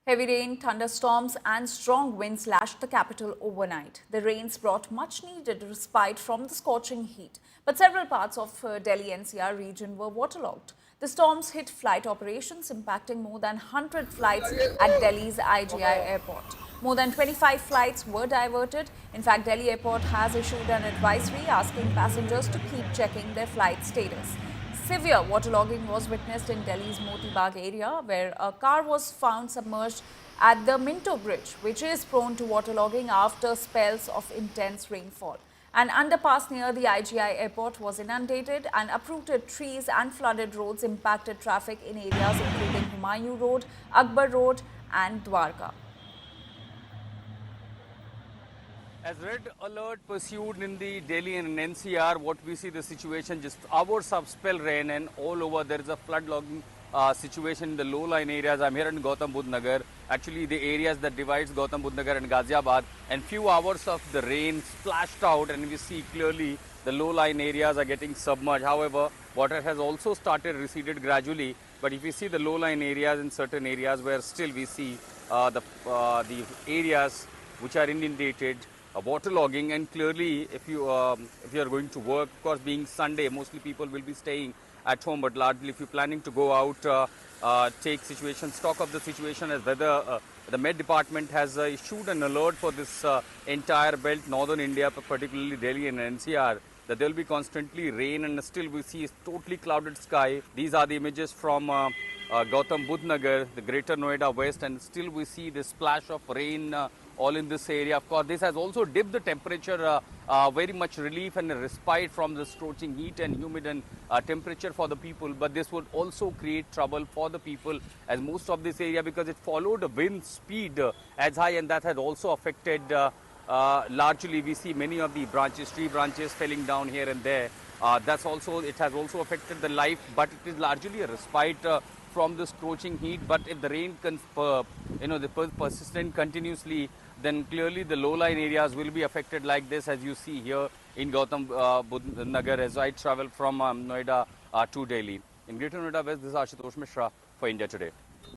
Heavy rain, thunderstorms and strong winds lashed the capital overnight. The rains brought much-needed respite from the scorching heat, but several parts of Delhi NCR region were waterlogged. The storms hit flight operations, impacting more than 100 flights at Delhi's IGI airport. More than 25 flights were diverted. In fact, Delhi Airport has issued an advisory asking passengers to keep checking their flight status. Severe waterlogging was witnessed in Delhi's Moti Bagh area, where a car was found submerged at the Minto Bridge, which is prone to waterlogging after spells of intense rainfall. An underpass near the IGI airport was inundated, and uprooted trees and flooded roads impacted traffic in areas including Humayun Road, Akbar Road and Dwarka. As red alert pursued in the Delhi and NCR, what we see the situation just hours of spell rain and all over there is a flood logging situation in the low-lying areas. I'm here in Gautam Budh Nagar, actually the areas that divides Gautam Budh Nagar and Ghaziabad, and few hours of the rain splashed out and we see clearly the low-lying areas are getting submerged. However, water has also started receded gradually, but if you see the low-lying areas in certain areas where still we see the areas which are inundated, waterlogging, and clearly if you are going to work, of course being Sunday, mostly people will be staying at home, but largely if you're planning to go out, take stock of the situation, as whether the Met Department has issued an alert for this entire belt, northern India, particularly Delhi and NCR, that there will be constantly rain and still we see totally clouded sky. These are the images from Gautam Budh Nagar, the greater Noida West, and still we see the splash of rain all in this area. Of course, this has also dipped the temperature, very much relief and a respite from the scorching heat and humid and temperature for the people. But this would also create trouble for the people as most of this area, because it followed a wind speed as high, and that has also affected largely we see many of the tree branches falling down here and there. It has also affected the life, but it is largely a respite from the scorching heat. But if the rain persistent continuously, then clearly the low-lying areas will be affected like this, as you see here in Gautam Budh Nagar as I travel from Noida to Delhi. In Greater Noida West, this is Ashutosh Mishra for India Today.